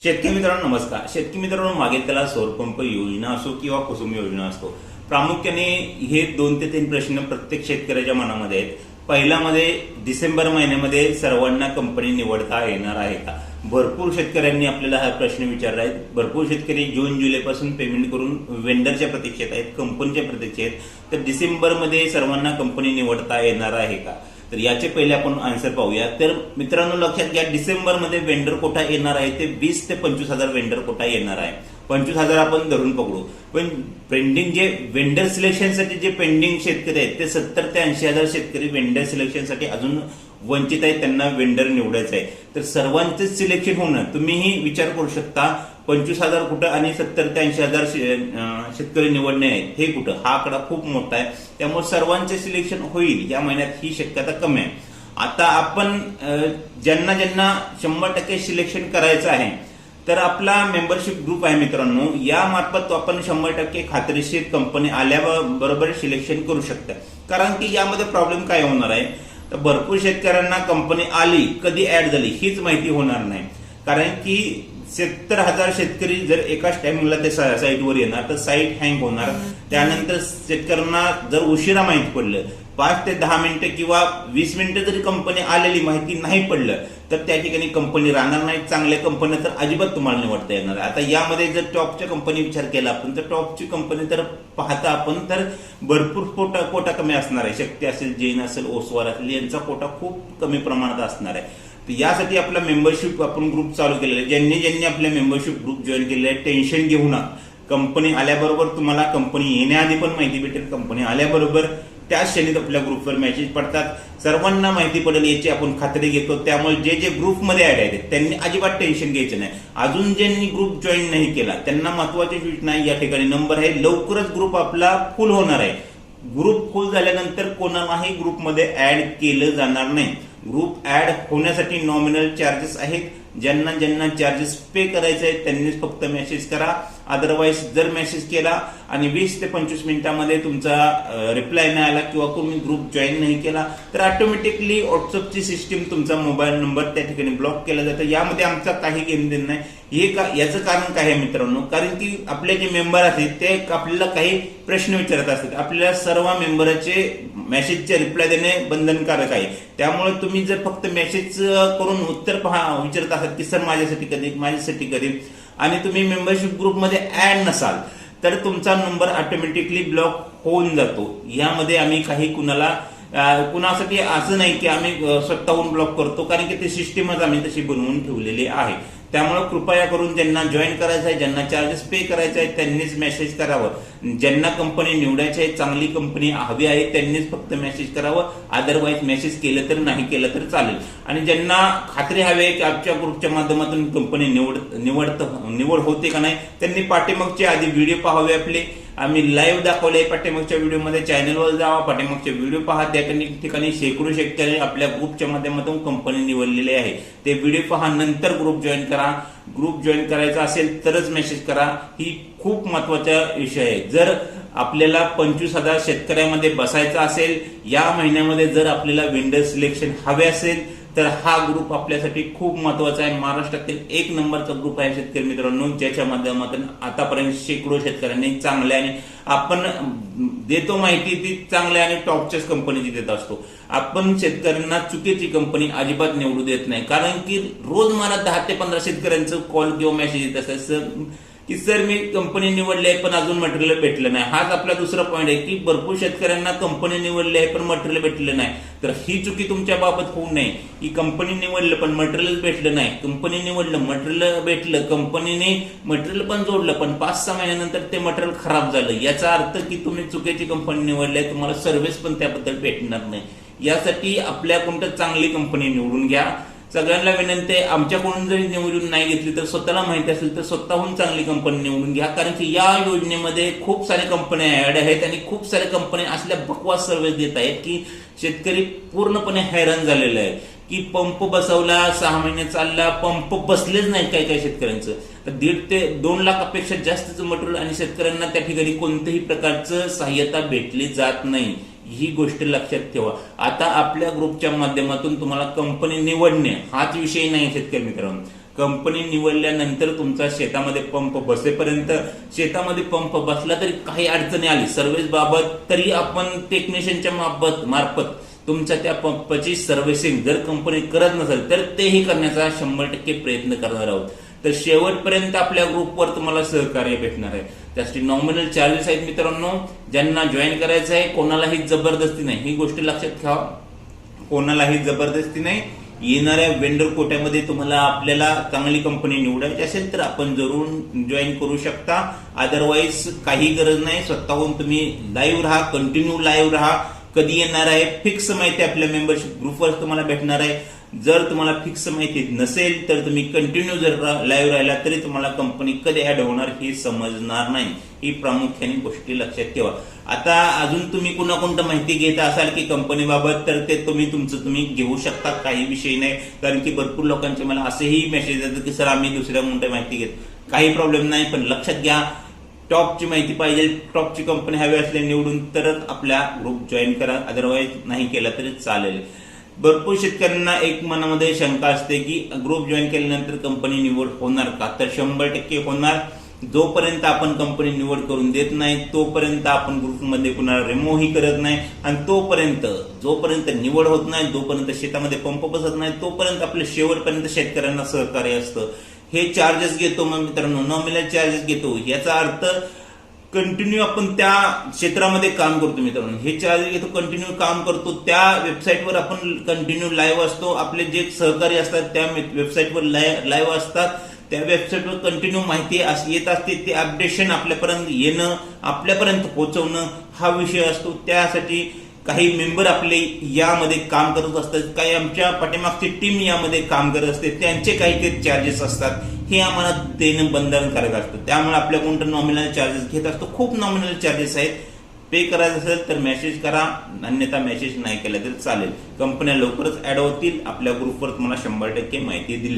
शेतकरी मित्रांनो नमस्कार. शेतकरी मित्रांनो, मागे त्याला सौरपंप योजना असो किंवा कुसुम योजना असतो, प्रामुख्याने हे 2 ते 3 प्रश्न प्रत्येक शेतकऱ्याच्या मनामध्ये आहेत. पहिल्यामध्ये डिसेंबर महिन्यामध्ये सर्वांना कंपनी निवडता येणार आहे का? भरपूर शेतकऱ्यांनी आपल्याला हा प्रश्न विचारला आहे. भरपूर शेतकरी जून जुलै पासून पेमेंट करून वेंडरच्या प्रतीक्षेत आहेत, कंपनीच्या प्रतीक्षेत आहेत. तर डिसेंबरमध्ये सर्वांना कंपनी निवडता येणार आहे का? तर याचे पहिले आपण आन्सर पाहूया. तर मित्रांनो लक्षात घ्या, डिसेंबरमध्ये वेंडर कोटा येणार आहे ते 20 ते 25 हजार वेंडर कोटा येणार आहे. 25,000 आपण धरून पकडू, पण पेंडिंग जे वेंडर सिलेक्शनसाठी जे पेंडिंग शेतकरी आहेत ते 70 ते 80 हजार शेतकरी वेंडर सिलेक्शनसाठी अजून वंचित आहेत, त्यांना वेंडर निवडायचं आहे. तर सर्वांचेच सिलेक्शन होणं, तुम्हीही विचार करू शकता, 25,000 कुठं आणि 70 ते 80 हजार शेतकरी निवडणे आहेत हे कुठं, हा आकडा खूप मोठा आहे. त्यामुळे सर्वांचे सिलेक्शन होईल या महिन्यात ही शक्यता कमी आहे. आता आपण ज्यांना 100% सिलेक्शन करायचं आहे, तर आपला मेंबरशिप ग्रुप आहे मित्रांनो, या मार्फत आपण 100% खात्रीशीर कंपनी आल्याबरोबर सिलेक्शन करू शकता. कारण की यामध्ये प्रॉब्लेम काय होणार आहे, तर भरपूर शेतकऱ्यांना कंपनी आली, कधी ऍड झाली हीच माहिती होणार नाही. कारण की 70,000 शेतकरी जर एकाच टाइमिंगला ते साईटवर येणार तर साईट हँग होणार. त्यानंतर शेतकऱ्यांना जर उशिरा माहिती पडलं, 5 ते 10 मिनिटं किंवा 20 मिनिटं जरी कंपनी आलेली माहिती नाही पडलं, तर त्या ठिकाणी कंपनी राहणार नाही. चांगल्या कंपन्या तर अजिबात तुम्हाला निवडता येणार. आता यामध्ये जर टॉपच्या कंपनी विचार केला आपण, तर टॉपची कंपनी तर पाहता आपण तर भरपूर कोटा कमी असणार आहे. शक्ती असेल, जैन असेल, ओसवार असेल, यांचा कोटा खूप कमी प्रमाणात असणार आहे. यासाठी आपला मेंबरशिप आपण ग्रुप चालू केलेला आहे. ज्यांनी आपल्या मेंबरशिप ग्रुप जॉईन केलेला आहे, टेन्शन घेऊ नका. कंपनी आल्याबरोबर तुम्हाला कंपनी येण्याआधी पण माहिती भेटेल, कंपनी आल्याबरोबर त्याच क्षणी आपल्या ग्रुपवर मेसेज पडतात. सर्वांना माहिती पडेल याची आपण खात्री घेतो. त्यामुळे जे ग्रुपमध्ये ऍड आहेत त्यांनी अजिबात टेन्शन घ्यायचं नाही. अजून ज्यांनी ग्रुप जॉईन नाही केला त्यांना महत्वाची सूचना या ठिकाणी नंबर आहे, लवकरच ग्रुप आपला फुल होणार आहे. ग्रुप फुल झाल्यानंतर कोणालाही ग्रुपमध्ये ऍड केलं जाणार नाही. ग्रुप ऍड होण्यासाठी नॉमिनल चार्जेस आहेत. ज्यांना चार्जेस पे करायचे आहेत त्यांनीच फक्त मेसेज करा. अदरवाईज जर मेसेज केला आणि 20 ते 25 मिनिटांमध्ये तुमचा रिप्लाय नाही आला किंवा तुम्ही ग्रुप जॉईन नाही केला, तर ऑटोमॅटिकली व्हॉट्सअपची सिस्टीम तुमचा मोबाईल नंबर त्या ठिकाणी ब्लॉक केला जातो. यामध्ये आमचा काही घेणदेण नाही. याचं कारण काय आहे मित्रांनो, कारण की आपले जे मेंबर आहेत ते आपल्याला काही प्रश्न विचारत असतात. आपल्याला सर्व मेंबरचे मेसेजचे रिप्लाय देणे बंधनकारक आहे. त्यामुळे तुम्ही जर फक्त मेसेज करून उत्तर विचारत असाल की सर माझ्यासाठी कधी आणि तुम्ही मेंबरशिप ग्रुपमध्ये ऍड नसाल, तर तुमचा नंबर ऑटोमॅटिकली ब्लॉक होऊन जातो. यामध्ये आम्ही काही कुणासाठी असं नाही की आम्ही स्वतःहून ब्लॉक करतो, कारण की ते सिस्टीमच आम्ही तशी बनवून ठेवलेली आहे. त्यामुळे कृपया करून ज्यांना जॉईन करायचं आहे, ज्यांना चार्जेस पे करायचे आहेत त्यांनीच मेसेज करावं. ज्यांना कंपनी निवडायची आहे, चांगली कंपनी हवी आहे, त्यांनीच फक्त मेसेज करावं. अदरवाईज मेसेज केलं तर नाही केलं तर चालेल. आणि ज्यांना खात्री हवी आहे की आमच्या ग्रुपच्या माध्यमातून कंपनी निवड होते का नाही, त्यांनी पाठीमागचे आधी व्हिडिओ पाहावे आपले. आम्ही लाईव्ह दाखवले पाठीमागच्या व्हिडिओमध्ये. चॅनलवर जावा, पाठीमागचे व्हिडिओ पहा. त्या ठिकाणी शेकडो शेतकरी आपल्या ग्रुपच्या माध्यमातून कंपनी निवडलेली आहे. ते व्हिडिओ पहा, नंतर ग्रुप जॉईन करा. ग्रुप जॉईन करायचा असेल तरच मेसेज करा. ही खूप महत्वाचा विषय आहे. जर आपल्याला 25,000 शेतकऱ्यांमध्ये बसायचं असेल, या महिन्यामध्ये जर आपल्याला वेंडर सिलेक्शन हवे असेल, तर हा ग्रुप आपल्यासाठी खूप महत्वाचा आहे. महाराष्ट्रातील 1 नंबरचा ग्रुप आहे शेतकरी मित्रांनो, ज्याच्या माध्यमातून आतापर्यंत शेकडो शेतकऱ्यांनी चांगल्या आणि आपण देतो माहिती ती चांगल्या आणि टॉपच्याच कंपनीची देत असतो. आपण शेतकऱ्यांना चुकीची कंपनी अजिबात निवडू देत नाही. कारण की रोज मला 10 ते 15 शेतकऱ्यांचं कॉल किंवा मेसेज येत असतात की सर मी कंपनी निवडली आहे पण अजून मटेरियल भेटलं नाही. हाच आपला दुसरा पॉईंट आहे की भरपूर शेतकऱ्यांना कंपनी निवडली आहे पण मटेरियल भेटलं नाही. तर ही चुकी तुमच्या बाबत होऊ नये की कंपनी निवडलं पण मटेरियल भेटलं नाही, कंपनी निवडलं मटेरियल भेटलं, कंपनीने मटेरियल पण जोडलं पण 5-6 महिन्यानंतर ते मटेरियल खराब झालं. याचा अर्थ की तुम्ही चुकीची कंपनी निवडली आहे, तुम्हाला सर्व्हिस पण त्याबद्दल भेटणार नाही. यासाठी आपल्या कोणतं चांगली कंपनी निवडून घ्या. सगळ्यांना विनंती आहे, आमच्याकडून जरी निवडून नाही घेतली तर स्वतःला माहिती असेल तर स्वतःहून चांगली कंपनी निवडून घ्या. कारण की या योजनेमध्ये खूप साऱ्या कंपन्या ऍड आहेत आणि खूप साऱ्या कंपन्या असल्या बकवास सर्व्हिस देत आहेत की शेतकरी पूर्णपणे हैराण झालेला आहे. की पंप बसवला, 6 महिने चालला, पंप बसलेच नाहीत काही शेतकऱ्यांचं. तर 1.5 ते 2 लाखापेक्षा जास्तचं मटेरियल आणि शेतकऱ्यांना त्या ठिकाणी कोणत्याही प्रकारचं सहाय्यता भेटली जात नाही. ही गोष्ट लक्षात ठेवा. आता आपल्या ग्रुपच्या माध्यमातून तुम्हाला कंपनी निवडणे हाच विषय नाही शेतकरी मित्रांनो. कंपनी निवडल्यानंतर तुमचा शेतामध्ये पंप बसेपर्यंत, शेतामध्ये पंप बसला तरी काही अडचणी आली सर्व्हिस बाबत तरी आपण टेक्निशियनच्या मार्फत तुमच्या त्या पंपाची सर्व्हिसिंग जर कंपनी करत नसेल तर तेही करण्याचा 100% प्रयत्न करणार आहोत. तर शेवटपर्यंत आपल्या ग्रुपवर तुम्हाला सहकार्य भेटणार आहे. त्यासाठी नॉमिनल चार्जेस आहेत मित्रांनो. ज्यांना जॉईन करायचं आहे कोणालाही जबरदस्ती नाही, ही गोष्ट लक्षात ठेवा. कोणालाही जबरदस्ती नाही. येणाऱ्या वेंडर कोट्यामध्ये तुम्हाला आपल्याला चांगली कंपनी निवडायची असेल तर आपण जरूर जॉईन करू शकता. अदरवाईज काही गरज नाही. स्वतःहून तुम्ही लाईव्ह राहा, कंटिन्यू लाईव्ह राहा. कधी येणार आहे फिक्स माहिती आपल्या मेंबरशिप ग्रुपवर तुम्हाला भेटणार आहे. जर तुम्हाला फिक्स माहिती नसेल तर तुम्ही कंटिन्यू जर लाईव्ह राहिला तरी तुम्हाला कंपनी कधी ऍड होणार हे समजणार नाही. ही प्रामुख्याने गोष्टी लक्षात ठेवा. आता अजून तुम्ही कोणा माहिती घेत असाल की कंपनीबाबत तर ते तुम्ही घेऊ शकता, काही विषय नाही. कारण की भरपूर लोकांचे मला असेही मेसेज येतात की सर आम्ही दुसऱ्या कोणत्या माहिती घेत, काही प्रॉब्लेम नाही. पण लक्षात घ्या टॉपची माहिती पाहिजे, टॉपची कंपनी हवी असले निवडून तरच आपल्या ग्रुप जॉईन करा. अदरवाईज नाही केला तरी चालेल. भरपूर शेतकऱ्यांना एक मनामध्ये शंका असते की ग्रुप जॉईन केल्यानंतर कंपनी निवड होणार का? तर 100% होणार. जोपर्यंत आपण कंपनी निवड करून देत नाही तोपर्यंत आपण ग्रुपमध्ये कुणाला रिमूव्हही करत नाही. आणि जोपर्यंत निवड होत नाही, जोपर्यंत शेतामध्ये पंप बसत नाही तोपर्यंत आपल्या शेवटपर्यंत शेतकऱ्यांना सहकार्य असतं. हे चार्जेस घेतो मग मित्रांनो, नॉमिनल चार्जेस घेतो. याचा अर्थ कंटिन्यू आपण त्या क्षेत्रामध्ये काम करतो मित्रांनो. हे चार्जेस घेतो, कंटिन्यू काम करतो. त्या वेबसाईटवर आपण कंटिन्यू लाईव्ह असतो. आपले जे सहकारी असतात त्या वेबसाईटवर लाईव्ह असतात. त्या वेबसाईटवर कंटिन्यू माहिती येत असते. ते अपडेशन आपल्यापर्यंत येणं, आपल्यापर्यंत पोहोचवणं हा विषय असतो. त्यासाठी काही मेंबर आपले यामध्ये काम करत असतात, काही आमच्या पाठीमागची टीम यामध्ये काम करत असते. त्यांचे काही चार्जेस असतात, हे आम्हाला देणं बंधनकारक असतं. त्यामुळे आपल्या कोणतं नॉमिनल चार्जेस घेत असतो. खूप नॉमिनल चार्जेस आहेत. पे करायचं असेल तर मेसेज करा, अन्यथा मेसेज नाही केला तर चालेल. कंपन्या लवकरच ऍड होतील. आपल्या ग्रुपवर तुम्हाला 100% माहिती दिली.